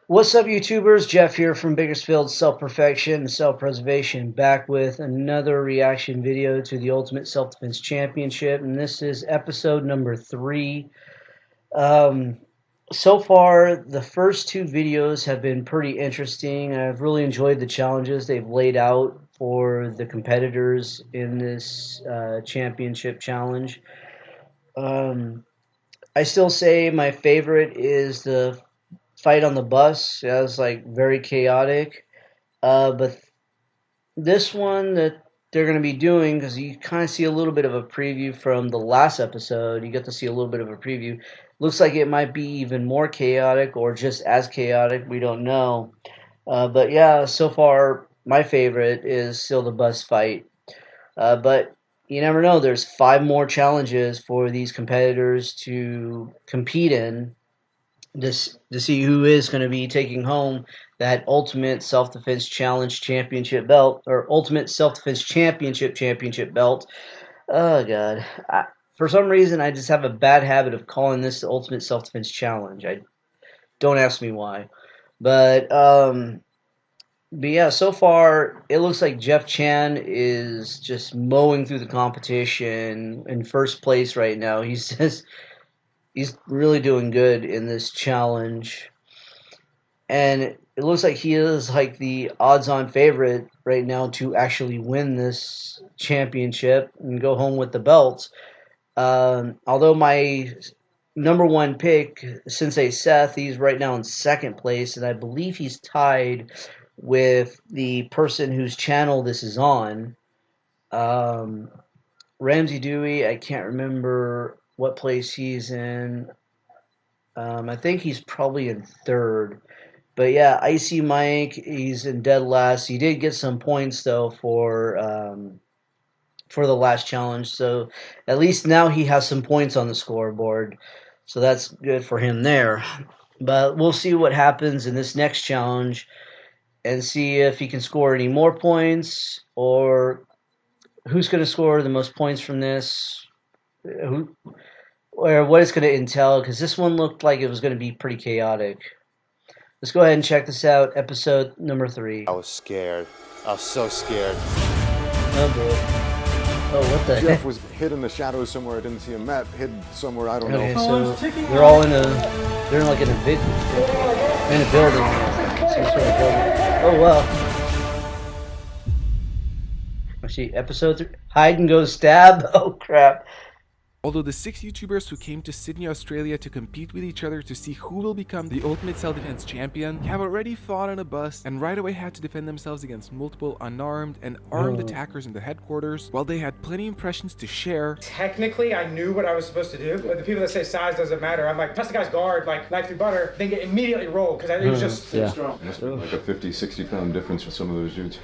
What's up, YouTubers? Jeff here from Bakersfield Self-Perfection and Self-Preservation, back with another reaction video to the Ultimate Self-Defense Championship, and this is episode number 3. So far, the first two videos have been pretty interesting. I've really enjoyed the challenges they've laid out for the competitors in this championship challenge. I still say my favorite is the fight on the bus. That was like very chaotic. But this one that they're going to be doing, because you kind of see a little bit of a preview from the last episode, you get to see a little bit of a preview. Looks like it might be even more chaotic or just as chaotic. We don't know. But yeah, so far my favorite is still the bus fight. But you never know. There's 5 more challenges for these competitors to compete in to see who is going to be taking home that Ultimate Self-Defense Challenge Championship belt, or Ultimate Self-Defense Championship belt. Oh, God. For some reason, I just have a bad habit of calling this the Ultimate Self-Defense Challenge. Don't ask me why. But yeah, so far, it looks like Jeff Chan is just mowing through the competition in first place right now. He's really doing good in this challenge. And it looks like he is like the odds-on favorite right now to actually win this championship and go home with the belts. Although my number 1 pick, Sensei Seth, he's right now in second place, and I believe he's tied with the person whose channel this is on. Ramsey Dewey, I can't remember what place he's in. I think he's probably in third. But yeah, Icy Mike, he's in dead last. He did get some points though for the last challenge, so at least now he has some points on the scoreboard. So that's good for him there. But we'll see what happens in this next challenge and see if he can score any more points, or who's going to score the most points from this. Or what it's going to entail, because this one looked like it was going to be pretty chaotic. Let's go ahead and check this out, episode number 3. I was scared. I was so scared. Oh boy. Oh, what the heck? Jeff was hid in the shadows somewhere. I didn't see him. Matt hid somewhere. I don't Okay, know. so they're all in like in a building. Some sort of building. Oh wow. I see episode 3. Hide and go stab. Oh crap. Although the 6 YouTubers who came to Sydney, Australia to compete with each other to see who will become the Ultimate Self-Defense Champion have already fought on a bus and right away had to defend themselves against multiple unarmed and armed attackers in the headquarters, while they had plenty impressions to share. Technically, I knew what I was supposed to do, but the people that say size doesn't matter, I'm like, press the guy's guard, like knife through butter, then get immediately rolled, because it was just strong. Must be like a 50, 60-pound difference for some of those dudes.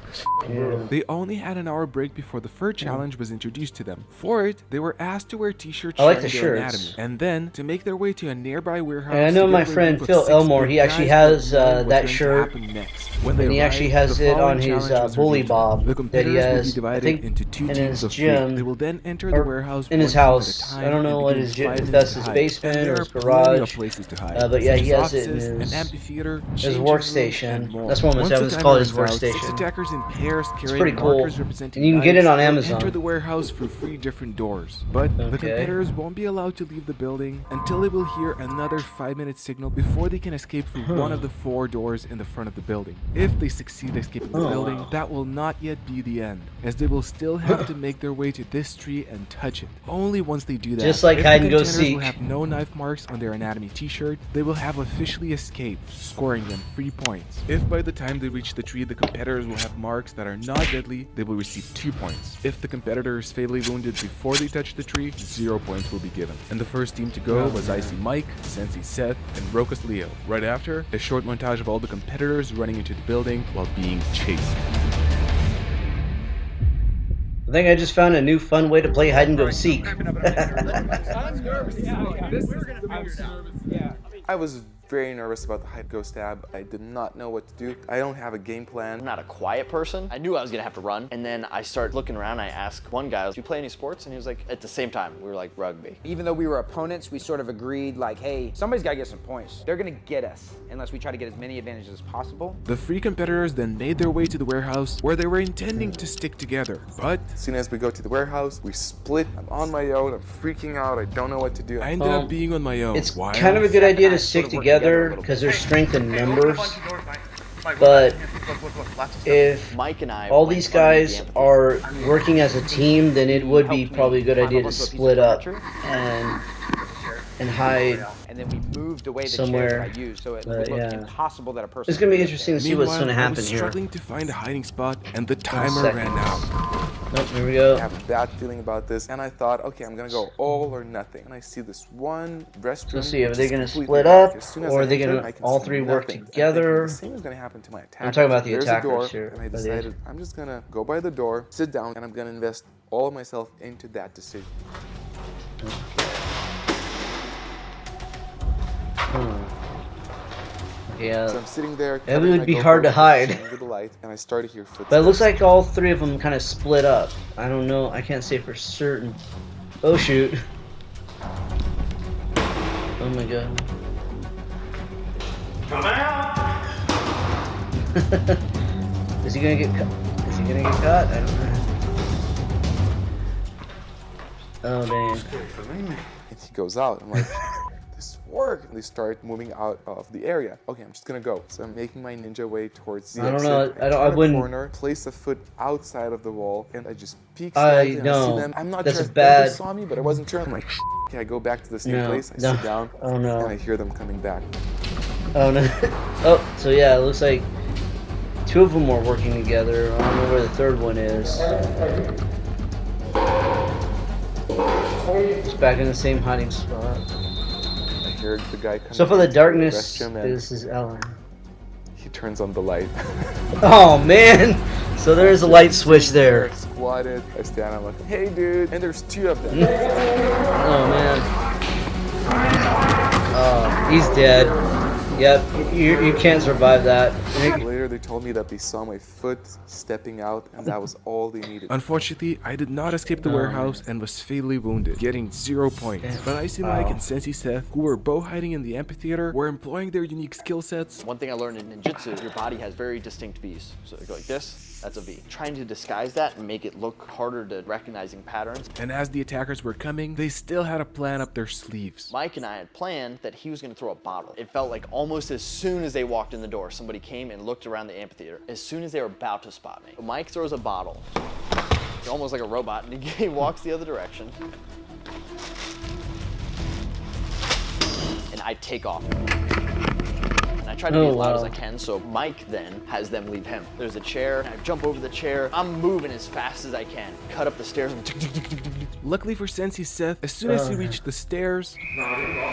They only had an hour break before the fur challenge was introduced to them. For it, they were asked to wear t-shirts I like the showing their shirts. anatomy, and then to make their way to a nearby warehouse. And I know my friend Phil Elmore, he actually has that shirt, and he actually has it on his bully bob that he has, I think, in his gym, They will then enter the warehouse in his house. I don't know what his gym, if that's his basement or his garage, but yeah, he has it in his workstation. That's what it's called, his workstation. Attackers in pairs It's pretty cool, and you can get it on Amazon. Enter the warehouse through 3 different doors, but the competitors won't be allowed to leave the building until they will hear another 5-minute signal before they can escape through one of the 4 doors in the front of the building. If they succeed escaping the building, that will not yet be the end, as they will still have to make their way to this tree and touch it. Only once they do that, just like hide and go seek, will have no knife marks on their anatomy t-shirt, they will have officially escaped, scoring them 3 points. If by the time they reach the tree the competitors will have marks that are not deadly, they will receive 2 points. If the competitor is fatally wounded before they touch the tree, 0 points will be given. And the first team to go was Icy Mike, Sensei Seth, and Rokus Leo. Right after, a short montage of all the competitors running into the building while being chased. I think I just found a new fun way to play hide and go seek. I was very nervous about the hide go stab. I did not know what to do. I don't have a game plan. I'm not a quiet person. I knew I was gonna have to run. And then I started looking around. I asked one guy, do you play any sports? And he was like, at the same time, we were like, rugby. Even though we were opponents, we sort of agreed like, hey, somebody's gotta get some points. They're gonna get us unless we try to get as many advantages as possible. The three competitors then made their way to the warehouse where they were intending to stick together. But As soon as we go to the warehouse, we split. I'm on my own. I'm freaking out. I don't know what to do. I ended up being on my own. It's Why? kind of a good idea to stick together because there's strength in numbers. But if Mike and I all went these underneath guys the are working as a team, then it would be probably a good idea to up a piece of split up furniture. and hide. And then we moved away the Somewhere, chairs that I used, so it would look yeah. impossible that a person. It's gonna be could get interesting to see what's Meanwhile, gonna I happen was here. struggling to find a hiding spot, and the timer second. ran out. Nope, here we go. I have a bad feeling about this, and I thought, okay, I'm gonna go all or nothing. And I see this one restroom. Let's see, are which they is gonna completely split dark. up, As soon as or I are they enter, gonna I can all see three work nothing. I'm together? thinking the same is gonna happen to my attackers. I'm talking about the There's attackers door, here, and I by the decided I'm just gonna go by the door, sit down, and I'm gonna invest all of myself into that decision. Yeah, So I'm sitting there. It covering would my be GoPro hard to with hide. under the light, and I started to hear footsteps. but it looks like all three of them kind of split up. I don't know. I can't say for certain. Oh shoot! Oh my god! Come out! Is he gonna get caught? Is he gonna get caught? I don't know. Oh dang! And he goes out. I'm like, this worked. And they start moving out of the area. Okay, I'm just gonna go. So I'm making my ninja way towards the I don't exit. know, I don't- I turn a wouldn't- corner, place a foot outside of the wall, and I just peek I slightly and I see know. them. I'm not That's sure a if bad- they saw me, but I wasn't sure. I'm like, okay, I go back to the same No, place. I no. sit down, Oh no! and I hear them coming back. Oh no! Oh, so yeah, it looks like two of them were working together. I don't know where the third one is. It's back in the same hiding spot. I hear the guy coming. So for the into darkness, restroom, and this is Ellen. he turns on the light. Oh man! So there's a light switch there. Squatted. I stand. I'm like, hey dude, and there's two of them. Oh man. Oh, he's dead. Yep, you can't survive that. Later, they told me that they saw my foot stepping out, and that was all they needed. Unfortunately, I did not escape the warehouse and was fatally wounded, getting 0 points. But Icy Mike and Sensei Seth, who were both hiding in the amphitheater, were employing their unique skill sets. One thing I learned in ninjutsu, your body has very distinct V's. So you go like this, that's a V. Trying to disguise that and make it look harder to recognizing patterns. And as the attackers were coming, they still had a plan up their sleeves. Mike and I had planned that he was gonna throw a bottle. It felt like almost as soon as they walked in the door, somebody came and looked around the amphitheater. As soon as they were about to spot me, Mike throws a bottle, almost like a robot, and he walks the other direction. And I take off. And I try to be as loud as I can, so Mike then has them leave him. There's a chair, and I jump over the chair. I'm moving as fast as I can. Cut up the stairs and Luckily for Sensei Seth, as soon as he reached the stairs,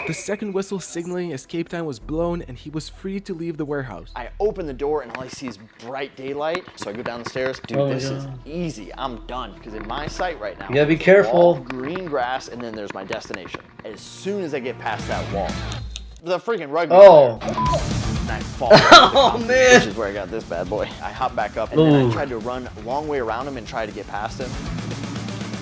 the second whistle signaling escape time was blown and he was free to leave the warehouse. I open the door and all I see is bright daylight. So I go down the stairs. Dude, Oh my this is God. easy. I'm done. Because in my sight right now, You gotta be there's a wall careful. of green grass, and then there's my destination. As soon as I get past that wall, the freaking rugby Oh. player, and I fall. Oh, man. Which is where I got this bad boy. I hop back up, and then Ooh. I tried to run a long way around him and try to get past him.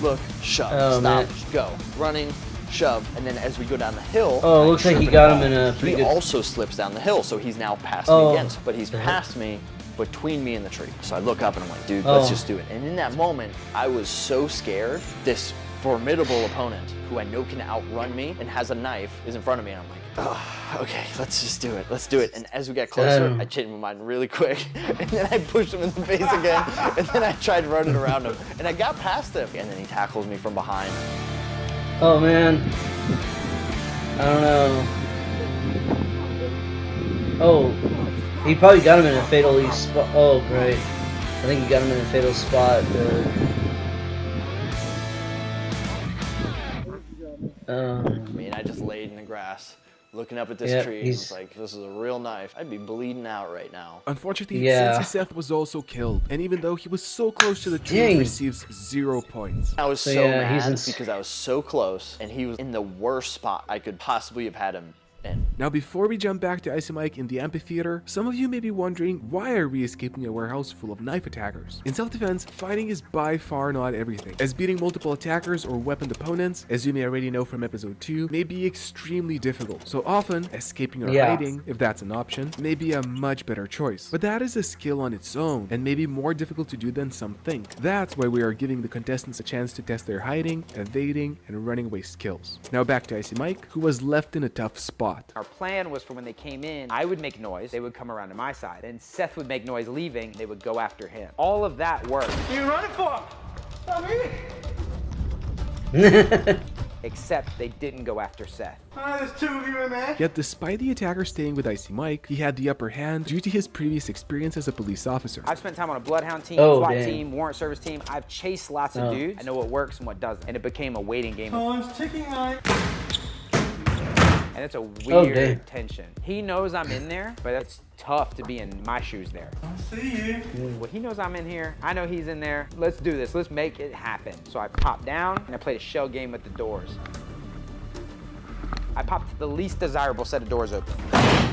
Look, shove, Oh, stop, man. go, running, shove, and then as we go down the hill, Oh, it I looks like trip he and got fall. him in a pretty He good- also slips down the hill, so he's now past Oh. me again, but he's past me between me and the tree. So I look up and I'm like, dude, let's Oh. just do it. And in that moment, I was so scared. This formidable opponent who I know can outrun me and has a knife is in front of me, and I'm like, oh, okay, let's just do it. Let's do it. And as we got closer, Damn. I changed my mind really quick. And then I pushed him in the face again. And then I tried running around him. And I got past him. And then he tackles me from behind. Oh man. I don't know. Oh, he probably got him in a fatal spot. Oh, great. I think he got him in a fatal spot. I mean, I just laid in the grass, looking up at this Yeah, tree, and he's- was like, this is a real knife. I'd be bleeding out right now. Unfortunately, Yeah. Sensei Seth was also killed, and even though he was so close to the tree, Dang. he receives 0 points. I was So, so yeah, he's mad in- because I was so close, and he was in the worst spot I could possibly have had him in. Now before we jump back to Icy Mike in the amphitheater, some of you may be wondering, why are we escaping a warehouse full of knife attackers? In self-defense, fighting is by far not everything, as beating multiple attackers or weaponed opponents, as you may already know from episode 2, may be extremely difficult. So often, escaping or hiding, if that's an option, may be a much better choice. But that is a skill on its own, and may be more difficult to do than some think. That's why we are giving the contestants a chance to test their hiding, evading, and running away skills. Now back to Icy Mike, who was left in a tough spot. Our plan was for when they came in, I would make noise, they would come around to my side, and Seth would make noise leaving, they would go after him. All of that worked. What are you running for? Not me. Except they didn't go after Seth. There's two of you in there. Yet despite the attacker staying with Icy Mike, he had the upper hand due to his previous experience as a police officer. I've spent time on a bloodhound team, Oh, SWAT dang. team, warrant service team. I've chased lots of dudes. I know what works and what doesn't. And it became a waiting game. Time's ticking, mate. And it's a Oh, weird dang. tension. He knows I'm in there, but it's tough to be in my shoes there. I see you. Well, he knows I'm in here. I know he's in there. Let's do this. Let's make it happen. So I popped down and I played a shell game with the doors. I popped the least desirable set of doors open.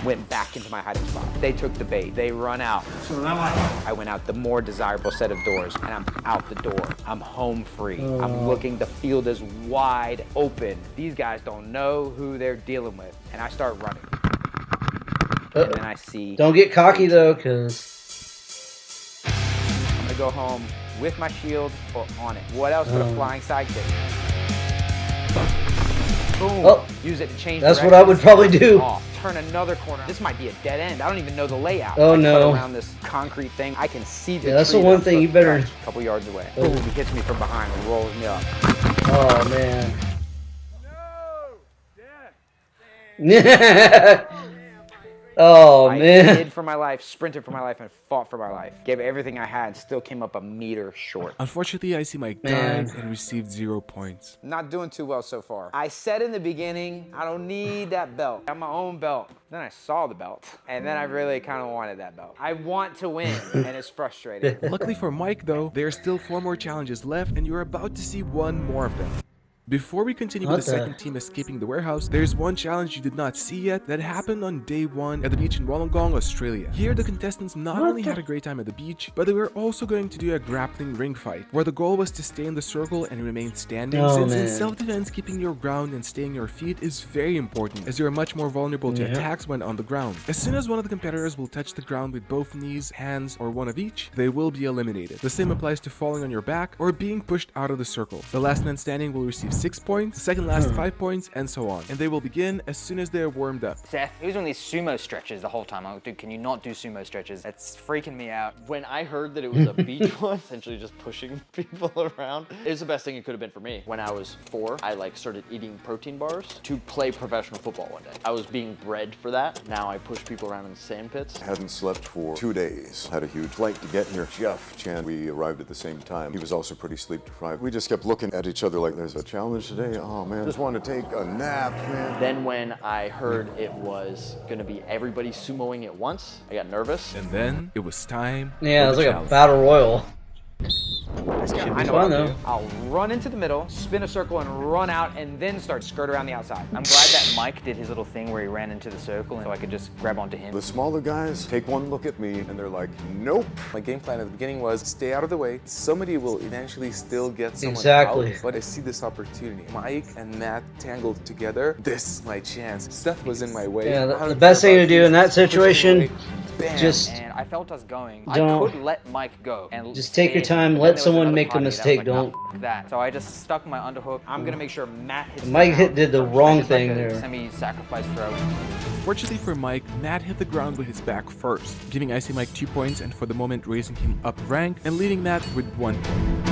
Went back into my hiding spot. They took the bait. They run out. So am I. I went out the more desirable set of doors, and I'm out the door. I'm home free. I'm looking, the field is wide open. These guys don't know who they're dealing with. And I start running. And then I see... Don't get cocky though, because I'm gonna go home with my shield or on it. What else but a flying sidekick? Boom. Oh, Use it to change that's what I would probably do. off. Turn another corner. This might be a dead end. I don't even know the layout. Oh, I cut no. around this concrete thing. I can see the Yeah, that's the tree one that's thing you supposed to better- touch a couple yards away. Oh. Boom, he hits me from behind and rolls me up. oh man. oh I man. hid for my life, sprinted for my life, and fought for my life. Gave everything I had and still came up a meter short. Unfortunately, Icy Mike Man. died and received 0 points. Not doing too well so far. I said in the beginning, I don't need that belt. I got my own belt. Then I saw the belt, and then I really kind of wanted that belt. I want to win, and it's frustrating. Luckily for Mike though, there are still 4 more challenges left and you're about to see one more of them. Before we continue with What the the- second team escaping the warehouse, there's one challenge you did not see yet that happened on day 1 at the beach in Wollongong, Australia. Here the contestants not only had a great time at the beach, but they were also going to do a grappling ring fight, where the goal was to stay in the circle and remain standing, Oh, since in man. self-defense keeping your ground and staying your feet is very important, as you are much more vulnerable to attacks when on the ground. As soon as one of the competitors will touch the ground with both knees, hands, or one of each, they will be eliminated. The same applies to falling on your back or being pushed out of the circle. The last man standing will receive 6 points, the second last 5 points, and so on. And they will begin as soon as they are warmed up. Seth, he was doing these sumo stretches the whole time. I'm like, dude, can you not do sumo stretches? That's freaking me out. When I heard that it was a beach one, essentially just pushing people around, it was the best thing it could have been for me. When I was 4, I started eating protein bars to play professional football one day. I was being bred for that. Now I push people around in sand pits. Hadn't slept for 2 days. Had a huge flight to get here. Jeff Chan, we arrived at the same time. He was also pretty sleep deprived. We just kept looking at each other like, there's a challenge today. Oh man, just wanted to take a nap, man. Then when I heard it was gonna be everybody sumoing at once, I got nervous. And then it was time Yeah, for it was the like a challenge. battle royal. I know fun, what I'll though. do. I'll run into the middle, spin a circle, and run out, and then start skirt around the outside. I'm glad that Mike did his little thing where he ran into the circle and so I could just grab onto him. The smaller guys take one look at me and they're like, nope. My game plan at the beginning was stay out of the way. Somebody will eventually still get someone Exactly. out, but I see this opportunity. Mike and Matt tangled together. This is my chance. Seth was in my way. Yeah, I the don't best care thing to about do in that these. Push him situation, away. Bam. just And I felt us going. Don't- I could let Mike go. And Just take your stay, time, but let then there was someone another make a part of me that was mistake, like, don't- "Nah, f- that. So I just stuck my underhook. I'm gonna make sure Matt hits Mike the ground did the first. wrong It's like thing a there. semi-sacrifice throw. Fortunately for Mike, Matt hit the ground with his back first, giving Icy Mike 2 points and for the moment raising him up rank and leading Matt with 1 point.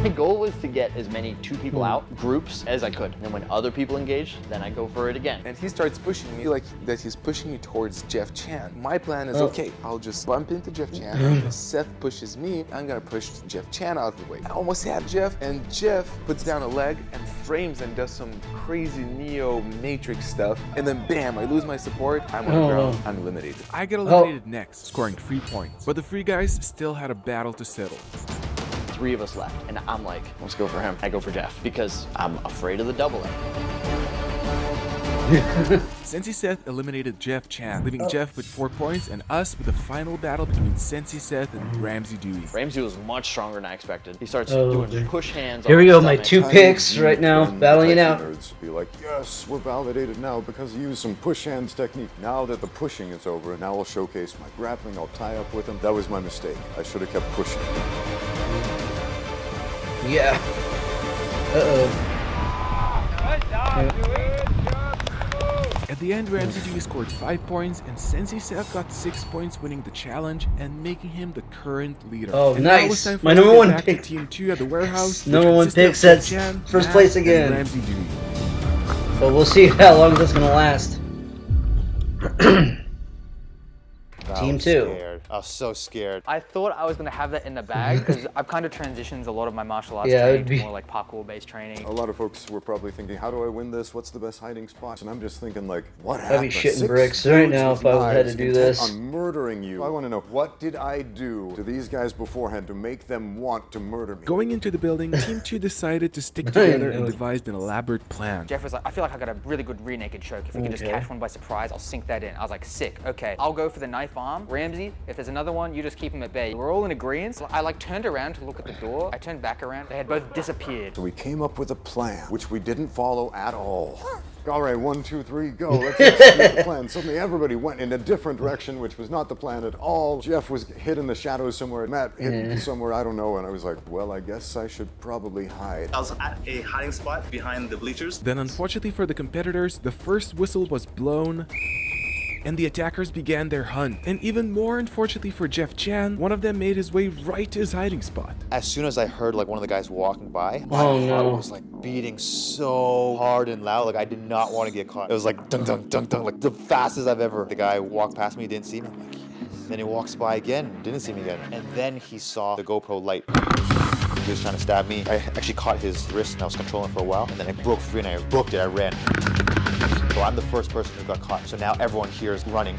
My goal was to get as many 2 people out, groups, as I could. And then when other people engage, then I go for it again. And he starts pushing me like that he's pushing me towards Jeff Chan. My plan is, Oh. okay, I'll just bump into Jeff Chan. And if Seth pushes me, I'm gonna push Jeff Chan out of the way. I almost had Jeff, and Jeff puts down a leg and frames and does some crazy Neo Matrix stuff. And then bam, I lose my support. I'm on the Oh, ground. no. I'm eliminated. I get eliminated next, scoring 3 points. But the 3 guys still had a battle to settle. 3 of us left, and I'm like, let's go for him. I go for Jeff because I'm afraid of the doubling. Sensei Seth eliminated Jeff Chan, leaving Jeff with 4 points and us with the final battle between Sensei Seth and Ramsey Dewey. Ramsey was much stronger than I expected. He starts Oh, doing push hands. here on we my go, my stomach. 2 picks right now, And battling it the out. Nerds be like, yes, we're validated now because he used some push hands technique. Now that the pushing is over, now I'll showcase my grappling. I'll tie up with him. That was my mistake. I should have kept pushing. Yeah. Uh-oh. At the end, Ramsey Dewey scored 5 points and Sensei Seth got 6 points, winning the challenge and making him the current leader. Oh, and now it's nice. time for My us to number get 1 back to pick. Team 2 at the warehouse. Number 1 consisted pick of sets Jeff Chan, first Matt, place and again. Ramsey Dewey. But we'll see how long that's gonna last. Team 2. Scared. I was so scared. I thought I was going to have that in the bag because I've kind of transitioned a lot of my martial arts Yeah, training it'd to be- more like parkour-based training. A lot of folks were probably thinking, how do I win this? What's the best hiding spot? And I'm just thinking, like, what I'd happened? be shitting 6 bricks right dudes now with if I had to knives do intent this. on murdering you. I want to know, what did I do to these guys beforehand to make them want to murder me? Going into the building, Team 2 decided to stick I together know. and devised an elaborate plan. Jeff was like, I feel like I got a really good rear naked choke. If we can just Okay. catch one by surprise, I'll sink that in. I was like, sick. Okay, I'll go for the knife arm. Ramsey, if there's another one, you just keep him at bay. We're all in agreement. So I like turned around to look at the door. I turned back around. They had both disappeared. So we came up with a plan, which we didn't follow at all. All right, 1, 2, 3, go. Let's execute the plan. Suddenly everybody went in a different direction, which was not the plan at all. Jeff was hid in the shadows somewhere. Matt hid somewhere, I don't know. And I was like, well, I guess I should probably hide. I was at a hiding spot behind the bleachers. Then unfortunately for the competitors, the first whistle was blown and the attackers began their hunt. And even more unfortunately for Jeff Chan, one of them made his way right to his hiding spot. As soon as I heard like one of the guys walking by, my Oh, heart no. was like beating so hard and loud. Like I did not want to get caught. It was like dunk dunk dunk dunk, like the fastest I've ever. The guy walked past me, didn't see me. I'm like, yes. Then he walks by again, didn't see me again. And then he saw the GoPro light. He was trying to stab me. I actually caught his wrist and I was controlling for a while. And then I broke free and I booked it. I ran. So I'm the first person who got caught. So now everyone here is running.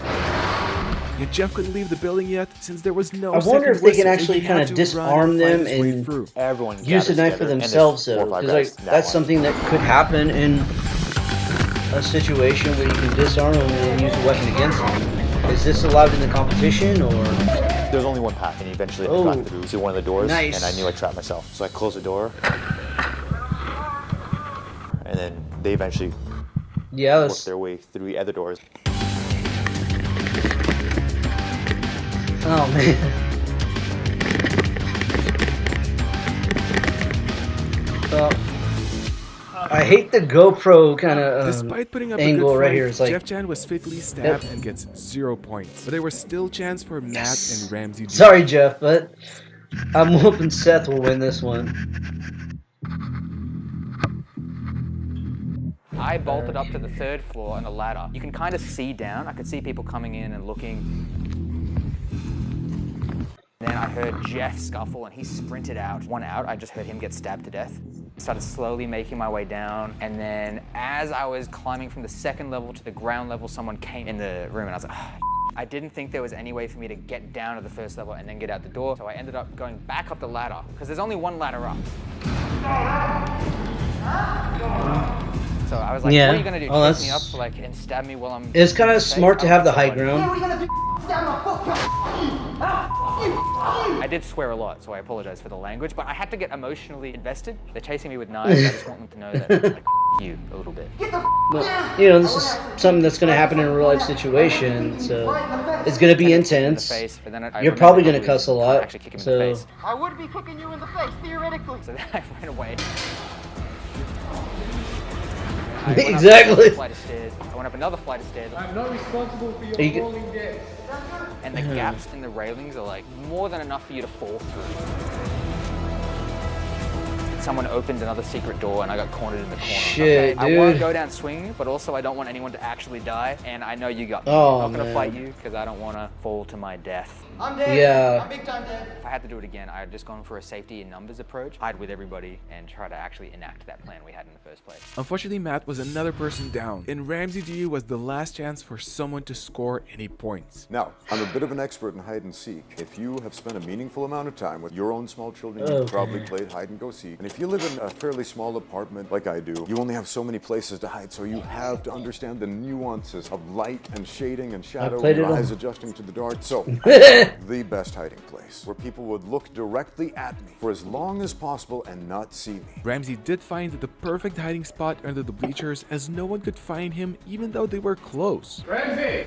Yet Jeff couldn't leave the building yet since there was no I wonder second if they can whistle, so actually he kind had of to run disarm and fight them his way and through. Everyone use the gathers knife for together, and there's themselves 4 or though, 5 because guys like in that that's line. something that could happen in a situation where you can disarm them and use a weapon against them. Is this allowed in the competition or? There's only one path, and eventually I Oh, got through to one of the doors, nice. and I knew I trapped myself. So I closed the door, and then they eventually Yeah, worked that's, their way through the other doors. oh man. Well, I hate the GoPro kind of Despite putting up a angle good right fight, here. It's like, Jeff Chan was fatally stabbed and gets 0 points. But there were still chance for Matt and Ramsey Dewey. sorry Jeff, but I'm hoping Seth will win this one. I bolted up to the 3rd floor on a ladder. You can kind of see down. I could see people coming in and looking. Then I heard Jeff scuffle and he sprinted out. One out, I just heard him get stabbed to death. Started slowly making my way down. And then as I was climbing from the 2nd level to the ground level, someone came in the room and I was like, oh, I didn't think there was any way for me to get down to the 1st level and then get out the door. So I ended up going back up the ladder because there's only one ladder up. So I was like, Yeah. what are you gonna do? Oh, Chase me up that's- for, like, and stab me while I'm... It's kind of safe? smart to I have the don't high think so, ground. I did swear a lot, so I apologize for the language, but I had to get emotionally invested. They're chasing me with knives. I just want them to know that, like, you a little bit. Well, you know, this is something that's going to happen in a real life situation, so it's going to be In the intense. face, but then I You're remembered probably that going to we cuss a can't lot, actually kick him in so the face. I would be kicking you in the face, theoretically. So then I ran away. I went up Exactly. another flight of stairs. I went up another flight of stairs. I'm not responsible for your Are you- falling dead. And the gaps in the railings are like more than enough for you to fall through. Someone opened another secret door and I got cornered in the corner. Shit, I want to dude. go down swinging, but also I don't want anyone to actually die. And I know you got me. Oh, I'm not gonna man. fight you because I don't want to fall to my death. I'm dead. Yeah. I'm big time dead. If I had to do it again, I had just gone for a safety in numbers approach, hide with everybody, and try to actually enact that plan we had in the first place. Unfortunately, Matt was another person down, and Ramsey Dewey was the last chance for someone to score any points. Now, I'm a bit of an expert in hide and seek. If you have spent a meaningful amount of time with your own small children, Okay. you've probably played hide and go seek. And if If you live in a fairly small apartment like I do, you only have so many places to hide, so you have to understand the nuances of light and shading and shadow, played your it eyes on. adjusting to the dark. So I found the best hiding place, where people would look directly at me for as long as possible and not see me. Ramsey did find the perfect hiding spot under the bleachers, as no one could find him even though they were close. Ramsey!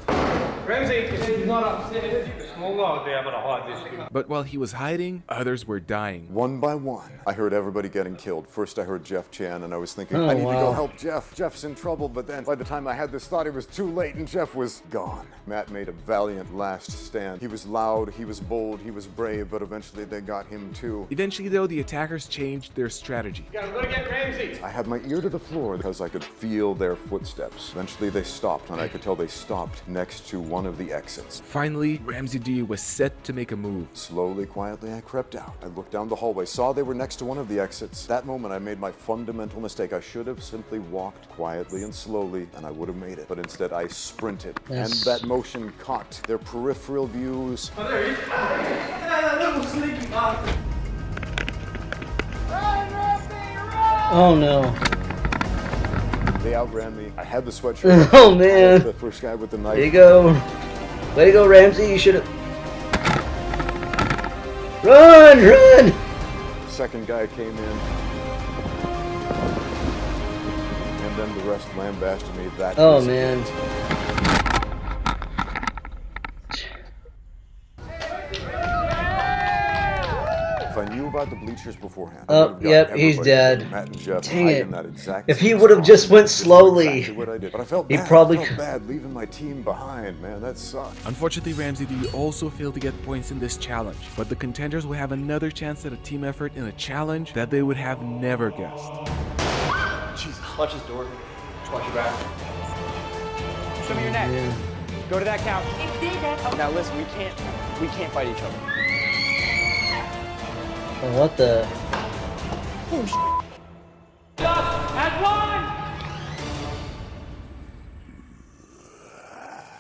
Ramsey, he's not upstairs. Small log there, but I hide this. But while he was hiding, others were dying. One by one, I heard everybody getting killed. First I heard Jeff Chan, and I was thinking, Oh, I need to go wow. help Jeff. Jeff's in trouble, but then by the time I had this thought, it was too late and Jeff was gone. Matt made a valiant last stand. He was loud, he was bold, he was brave, but eventually they got him too. Eventually though, the attackers changed their strategy. You gotta go to get Ramsey. I had my ear to the floor because I could feel their footsteps. Eventually they stopped, and I could tell they stopped next to one of the exits. Finally, Ramsey D was set to make a move. Slowly, quietly, I crept out. I looked down the hallway, saw they were next to one of the exits. That moment, I made my fundamental mistake. I should have simply walked quietly and slowly, and I would have made it. But instead, I sprinted, and that motion caught their peripheral views. Oh, there he is. That little sneaky bastard. Run, Ramsey, run! Oh no. They outran me. I had the sweatshirt. Oh man. The first guy with the knife. There you go. Way to go, Ramsey. You should have. Run, run! Second guy came in. And then the rest lambasted me. That Oh was man. it. If I knew about the bleachers beforehand, I Oh, would have got yep, he's everybody, dead. Matt and Jeff, Dang hiding it. that exact If he same would have spot. just went Just do slowly, exactly what I did. But I felt he bad. probably I felt could- bad leaving my team behind, man. That sucked. Unfortunately, Ramsey D also failed to get points in this challenge, but the contenders will have another chance at a team effort in a challenge that they would have never guessed. Watch his door. Just watch your back. Show me your neck. Go to that couch. Now listen, we can't fight each other. Oh, what the?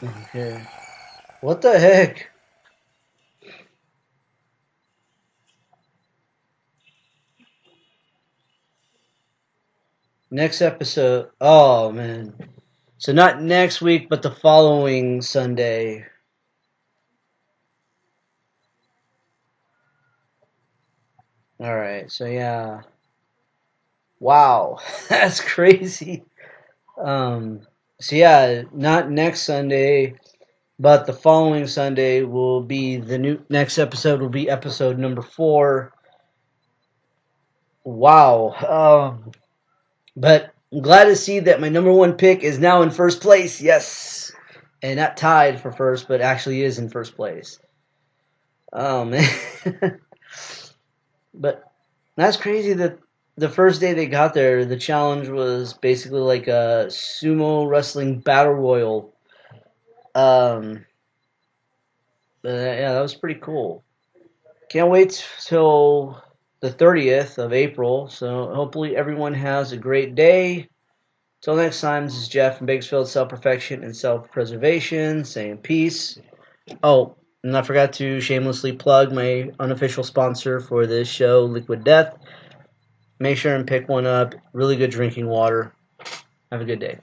Okay. What the heck? Next episode. Oh man. So not next week, but the following Sunday. All right. So yeah. Wow, that's crazy. So yeah, not next Sunday, but the following Sunday will be the new next episode will be episode number 4. Wow. But I'm glad to see that my number 1 pick is now in first place. Yes. And not tied for first, but actually is in first place. Oh man. But that's crazy that the first day they got there, the challenge was basically like a sumo wrestling battle royal. But yeah, that was pretty cool. Can't wait till the 30th of April. So hopefully everyone has a great day. Till next time, this is Jeff from Bakersfield Self-Perfection and Self-Preservation saying peace. Oh, and I forgot to shamelessly plug my unofficial sponsor for this show, Liquid Death. Make sure and pick one up. Really good drinking water. Have a good day.